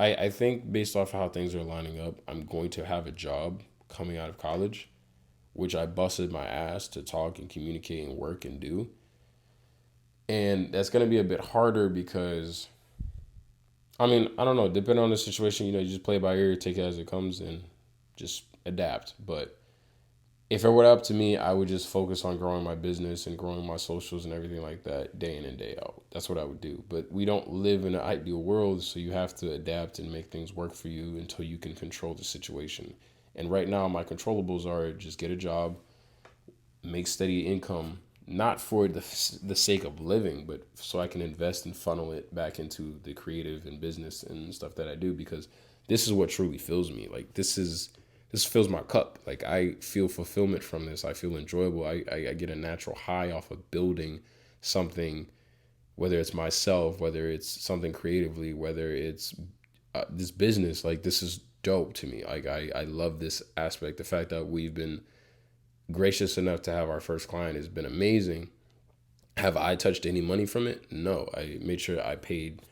I think based off of how things are lining up, I'm going to have a job coming out of college, which I busted my ass to talk and communicate and work and do. And that's going to be a bit harder because, I mean, I don't know, depending on the situation, you just play it by ear, take it as it comes, and just adapt. But if it were up to me, I would just focus on growing my business and growing my socials and everything like that day in and day out. That's what I would do. But we don't live in an ideal world, so you have to adapt and make things work for you until you can control the situation. And right now, my controllables are just get a job, make steady income, not for the sake of living, but so I can invest and funnel it back into the creative and business and stuff that I do, because this is what truly fills me. Like this fills my cup. Like I feel fulfillment from this. I feel enjoyable. I get a natural high off of building something, whether it's myself, whether it's something creatively, whether it's this business. Like this is dope to me. Like I love this aspect. The fact that we've been gracious enough to have our first client has been amazing. Have I touched any money from it? No. I made sure I paid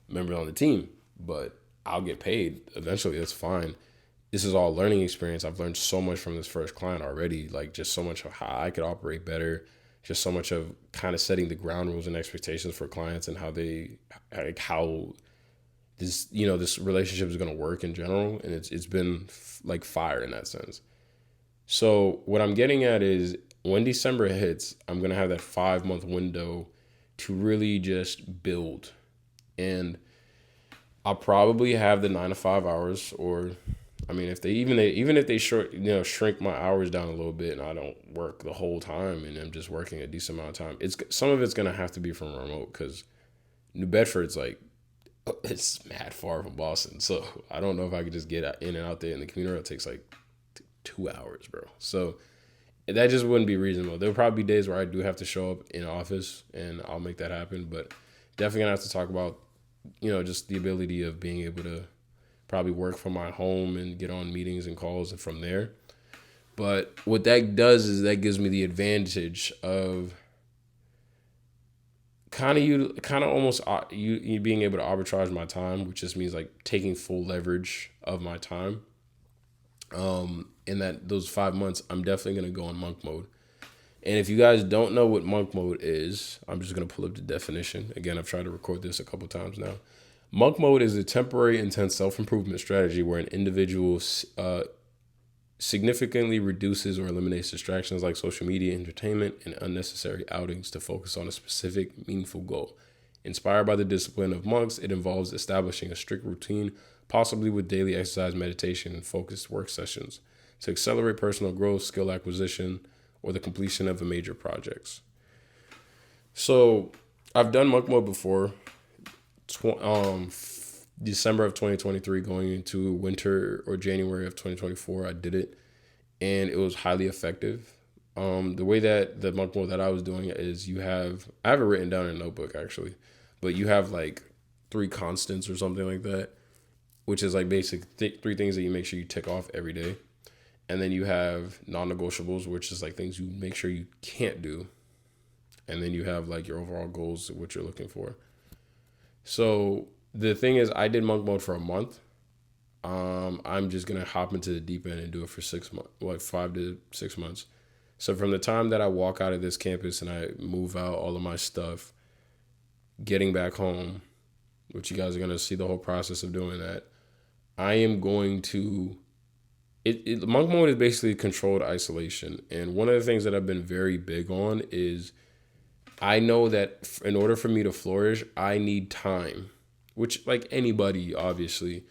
members on the team, but I'll get paid eventually. That's fine. This is all learning experience. I've learned so much from this first client already, like just so much of how I could operate better, just so much of kind of setting the ground rules and expectations for clients and how they, like how this relationship is going to work in general. And it's been like fire in that sense. So what I'm getting at is when December hits, I'm going to have that 5 month window to really just build. And I'll probably have the 9 to 5 hours, or I mean, if they even if they shrink my hours down a little bit and I don't work the whole time and I'm just working a decent amount of time, it's some of it's gonna have to be from remote because New Bedford's like it's mad far from Boston, so I don't know if I could just get in and out there in the commuter. It takes like 2 hours, bro. So that just wouldn't be reasonable. There'll probably be days where I do have to show up in office and I'll make that happen, but definitely gonna have to talk about just the ability of being able to probably work from my home and get on meetings and calls and from there. But what that does is that gives me the advantage of kind of almost you being able to arbitrage my time, which just means like taking full leverage of my time. In that those 5 months, I'm definitely gonna go on monk mode. And if you guys don't know what monk mode is, I'm just gonna pull up the definition. Again, I've tried to record this a couple times now. Monk mode is a temporary, intense self-improvement strategy where an individual significantly reduces or eliminates distractions like social media, entertainment, and unnecessary outings to focus on a specific, meaningful goal. Inspired by the discipline of monks, it involves establishing a strict routine, possibly with daily exercise, meditation, and focused work sessions, to accelerate personal growth, skill acquisition, or the completion of a major projects. So I've done monk mode before. December of 2023 going into winter or January of 2024, I did it and it was highly effective. The way that the monk mode that I was doing it is I have it written down in a notebook actually, but you have like three constants or something like that, which is like basic three things that you make sure you tick off every day. And then you have non-negotiables, which is like things you make sure you can't do. And then you have like your overall goals, what you're looking for. So the thing is, I did monk mode for a month. I'm just gonna hop into the deep end and do it for 6 months, like 5 to 6 months. So from the time that I walk out of this campus and I move out all of my stuff, getting back home, which you guys are gonna see the whole process of doing that, I am going to. Monk mode is basically controlled isolation, and one of the things that I've been very big on is I know that in order for me to flourish, I need time, which like anybody, obviously,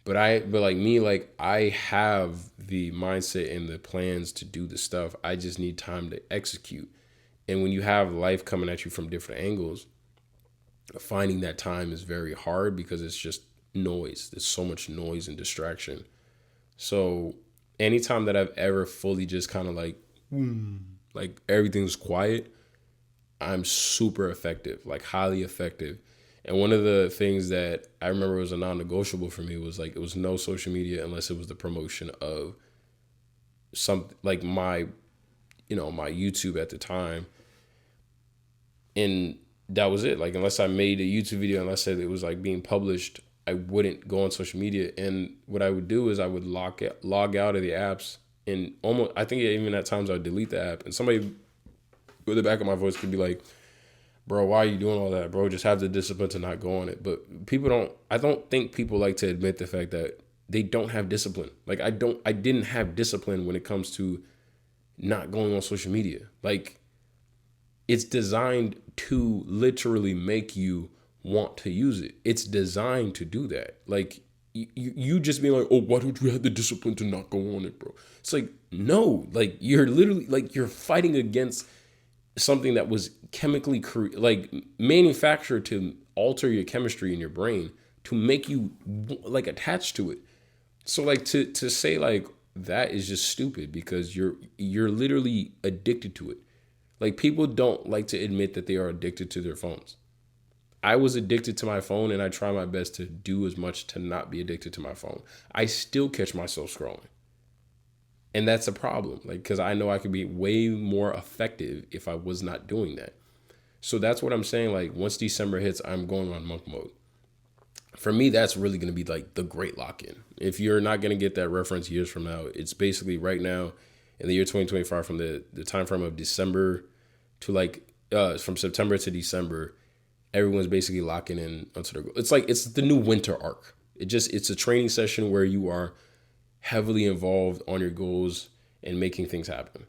but like me, like I have the mindset and the plans to do the stuff. I just need time to execute. And when you have life coming at you from different angles, finding that time is very hard because it's just noise. There's so much noise and distraction. So anytime that I've ever fully just kind of like everything's quiet, I'm super effective, like highly effective. And one of the things that I remember was a non-negotiable for me was like it was no social media unless it was the promotion of some like my YouTube at the time. And that was it. Like unless I made a YouTube video, unless it was like being published I wouldn't go on social media. And what I would do is I would log out of the apps, and almost, I think even at times I would delete the app. And somebody with the back of my voice could be like, bro, why are you doing all that, bro? Just have the discipline to not go on it. But I don't think people like to admit the fact that they don't have discipline. Like I didn't have discipline when it comes to not going on social media. Like, it's designed to literally make you want to use it. It's designed to do that. Like, you just being like, oh, why don't you have the discipline to not go on it, bro? It's like, no, like, you're literally, like, you're fighting against something that was chemically manufactured to alter your chemistry in your brain to make you like attached to it. So like to say like that is just stupid, because you're literally addicted to it. Like, people don't like to admit that they are addicted to their phones. I was addicted to my phone, and I try my best to do as much to not be addicted to my phone. I still catch myself scrolling. And that's a problem, like, because I know I could be way more effective if I was not doing that. So that's what I'm saying. Like, once December hits, I'm going on monk mode. For me, that's really going to be like the great lock-in. If you're not going to get that reference years from now, it's basically right now in the year 2025, from the time frame of December to from September to December, everyone's basically locking in onto their goal. It's like, it's the new winter arc. It's a training session where you are heavily involved on your goals and making things happen.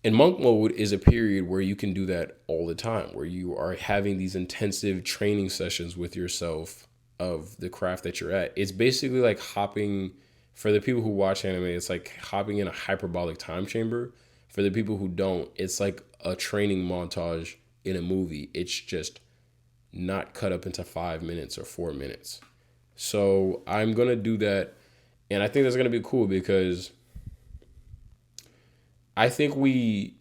And monk mode is a period where you can do that all the time, where you are having these intensive training sessions with yourself of the craft that you're at. It's basically like hopping, for the people who watch anime, it's like hopping in a hyperbolic time chamber. For the people who don't, it's like a training montage in a movie. It's just not cut up into 5 minutes or 4 minutes. So I'm going to do that. And I think that's going to be cool, because I think we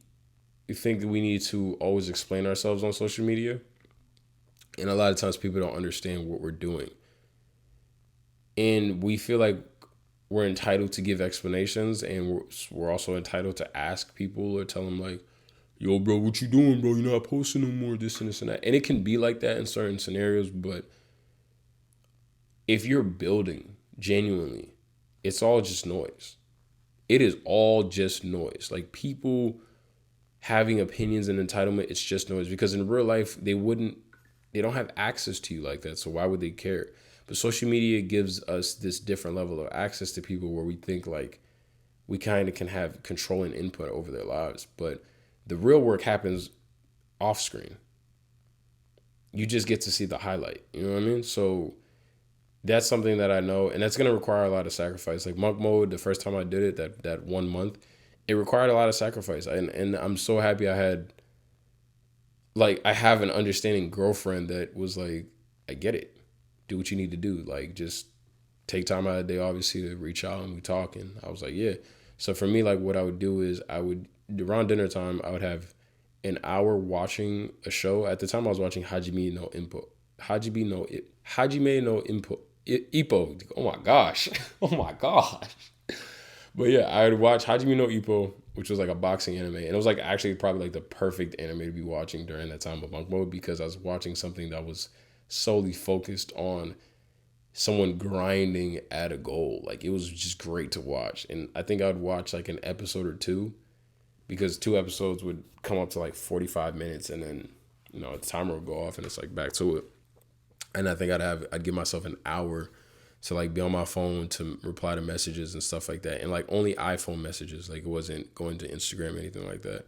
need to always explain ourselves on social media. And a lot of times people don't understand what we're doing. And we feel like we're entitled to give explanations, and we're also entitled to ask people or tell them like, yo, bro, what you doing, bro? You're not posting no more, this and this and that. And it can be like that in certain scenarios, but if you're building genuinely, it's all just noise. It is all just noise. Like, people having opinions and entitlement, it's just noise, because in real life, they don't have access to you like that. So why would they care? But social media gives us this different level of access to people where we think like we kind of can have control and input over their lives. But the real work happens off screen. You just get to see the highlight. You know what I mean? So that's something that I know, and that's going to require a lot of sacrifice. Like monk mode, the first time I did it, that 1 month, it required a lot of sacrifice. And I'm so happy I have an understanding girlfriend that was like, I get it. Do what you need to do. Like, just take time out of the day, obviously, to reach out, and we talk. And I was like, yeah. So for me, like, what I would do is around dinner time, I would have an hour watching a show. At the time, I was watching Hajime no Ippo. Oh my gosh. Oh my gosh. But yeah, I would watch Hajime no Ippo, which was like a boxing anime. And it was like actually probably like the perfect anime to be watching during that time of monk mode, because I was watching something that was solely focused on someone grinding at a goal. Like, it was just great to watch. And I think I would watch like an episode or two, because 2 episodes would come up to like 45 minutes, and then, the timer would go off and it's like back to it. And I think I'd give myself an hour to like be on my phone to reply to messages and stuff like that. And like only iPhone messages, like it wasn't going to Instagram or anything like that.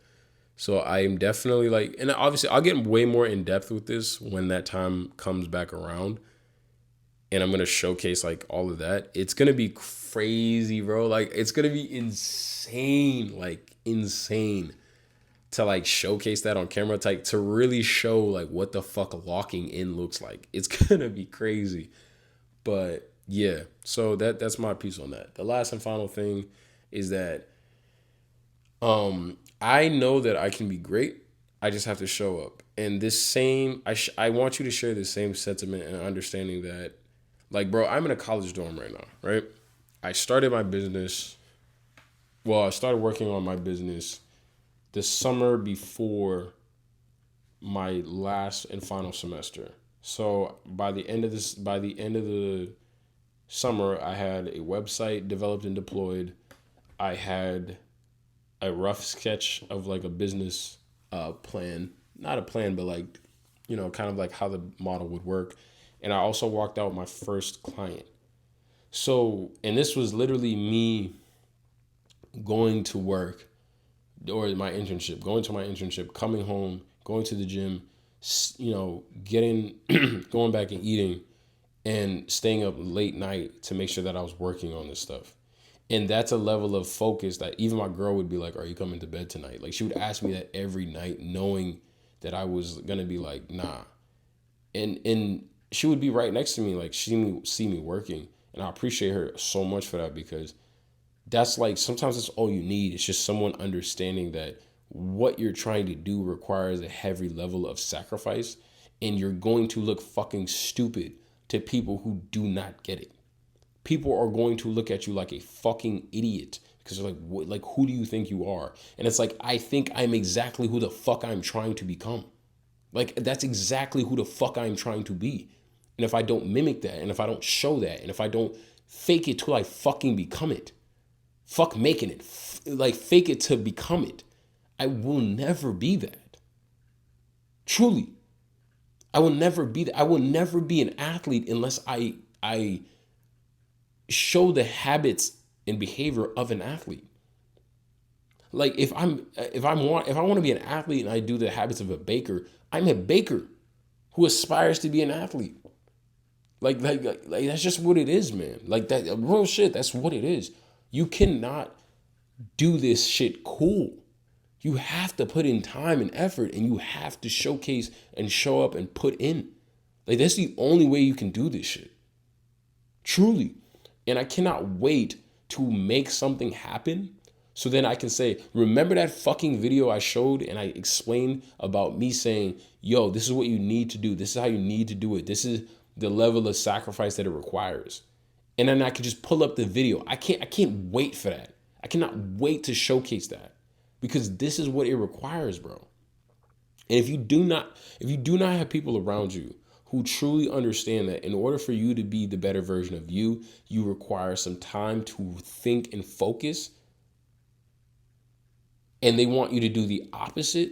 So I am definitely like, and obviously I'll get way more in depth with this when that time comes back around. And I'm going to showcase like all of that. It's going to be crazy, bro. Like, it's going to be insane, like insane to like showcase that on camera, to really show like what the fuck locking in looks like. It's going to be crazy. But yeah, so that's my piece on that. The last and final thing is that I know that I can be great. I just have to show up. And I want you to share the same sentiment and understanding that, like, bro, I'm in a college dorm right now, right? I started working on my business the summer before my last and final semester. So by the end of the summer, I had a website developed and deployed. I had a rough sketch of like a business plan, not a plan, but like, kind of like how the model would work. And I also walked out my first client. So, and this was literally me going to work or my internship, going to my internship, coming home, going to the gym, getting, going back and eating and staying up late night to make sure that I was working on this stuff. And that's a level of focus that even my girl would be like, "Are you coming to bed tonight?" Like she would ask me that every night, knowing that I was gonna be like, "Nah." And she would be right next to me, like see me working. And I appreciate her so much for that because that's like sometimes that's all you need. It's just someone understanding that what you're trying to do requires a heavy level of sacrifice, and you're going to look fucking stupid to people who do not get it. People are going to look at you like a fucking idiot because they're like, what, like, who do you think you are? And it's like, I think I'm exactly who the fuck I'm trying to become. Like, that's exactly who the fuck I'm trying to be. And if I don't mimic that, and if I don't show that, and if I don't fake it till I fucking become it, fuck making it, like fake it to become it, I will never be that. Truly. I will never be that. I will never be an athlete unless I show the habits and behavior of an athlete. Like if I want to be an athlete and I do the habits of a baker, I'm a baker who aspires to be an athlete. Like that's just what it is, man. Like that real shit, that's what it is. You cannot do this shit cool. You have to put in time and effort, and you have to showcase and show up and put in. Like that's the only way you can do this shit. Truly. And I cannot wait to make something happen so then I can say, remember that fucking video I showed and I explained about me saying, yo, this is what you need to do. This is how you need to do it. This is the level of sacrifice that it requires. And then I can just pull up the video. I can't wait for that. I cannot wait to showcase that because this is what it requires, bro. And if you do not have people around you who truly understand that in order for you to be the better version of you, you require some time to think and focus, and they want you to do the opposite,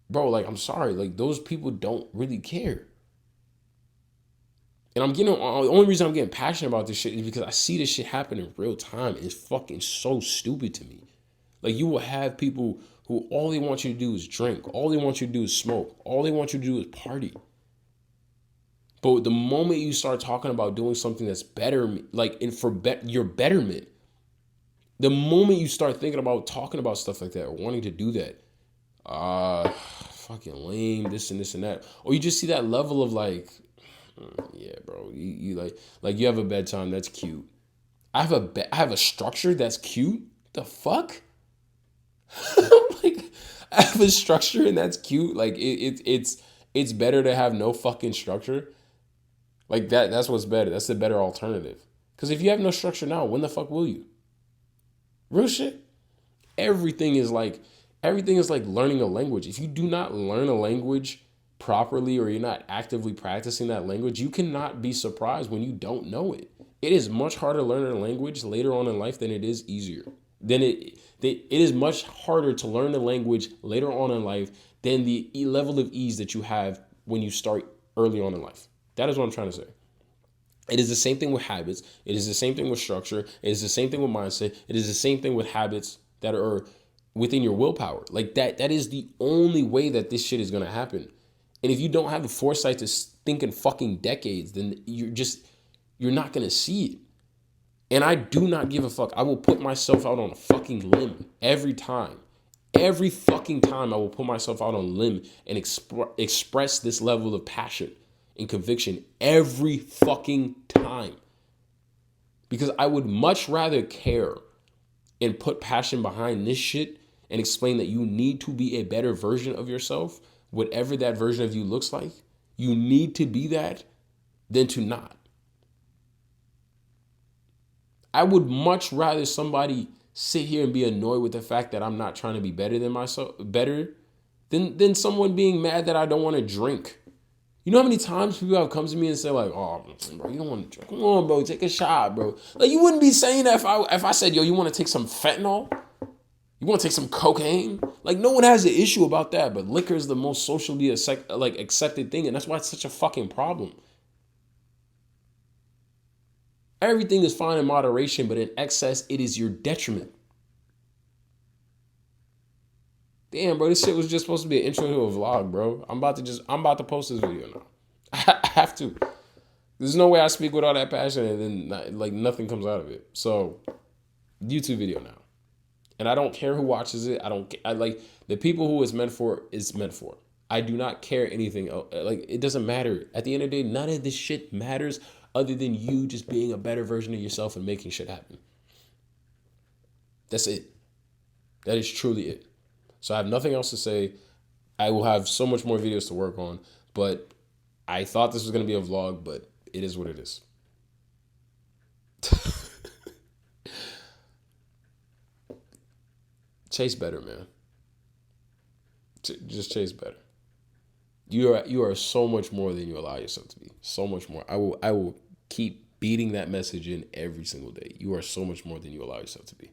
bro, like, I'm sorry, like, those people don't really care. And the only reason I'm getting passionate about this shit is because I see this shit happen in real time. It's fucking so stupid to me. Like, you will have people who all they want you to do is drink. All they want you to do is smoke. All they want you to do is party. But the moment you start talking about doing something that's better, like your betterment, the moment you start thinking about talking about stuff like that or wanting to do that, fucking lame, this and this and that. Or you just see that level of like, yeah, bro, you like you have a bedtime, that's cute. I have a structure that's cute. The fuck? Like, I have a structure and that's cute. Like it's better to have no fucking structure. Like that's what's better. That's the better alternative. Because if you have no structure now, when the fuck will you? Real shit. Everything is like learning a language. If you do not learn a language properly or you're not actively practicing that language, you cannot be surprised when you don't know it. It is much harder to learn a language later on in life than it is easier. It is much harder to learn a language later on in life than the level of ease that you have when you start early on in life. That is what I'm trying to say. It is the same thing with habits. It is the same thing with structure. It is the same thing with mindset. It is the same thing with habits that are within your willpower. Like that is the only way that this shit is going to happen. And if you don't have the foresight to think in fucking decades, then you're not going to see it. And I do not give a fuck. I will put myself out on a fucking limb every time. Every fucking time I will put myself out on a limb and express this level of passion and conviction every fucking time. Because I would much rather care and put passion behind this shit and explain that you need to be a better version of yourself, whatever that version of you looks like. You need to be that than to not. I would much rather somebody sit here and be annoyed with the fact that I'm not trying to be better than myself, than someone being mad that I don't want to drink. You know how many times people have come to me and say like, "Oh, bro, you don't want to drink? Come on, bro, take a shot, bro." Like you wouldn't be saying that if I said, "Yo, you want to take some fentanyl? You want to take some cocaine?" Like no one has an issue about that, but liquor is the most socially accepted thing, and that's why it's such a fucking problem. Everything is fine in moderation, but in excess, it is your detriment. Damn, bro, this shit was just supposed to be an intro to a vlog, bro. I'm about to post this video now. I have to. There's no way I speak with all that passion and then like nothing comes out of it. So, YouTube video now. And I don't care who watches it. I like the people who it's meant for is meant for. I do not care anything else. Like it doesn't matter. At the end of the day, none of this shit matters other than you just being a better version of yourself and making shit happen. That's it. That is truly it. So I have nothing else to say. I will have so much more videos to work on, but I thought this was going to be a vlog, but it is what it is. Chase better, man. Just chase better. You are so much more than you allow yourself to be. So much more. I will keep beating that message in every single day. You are so much more than you allow yourself to be.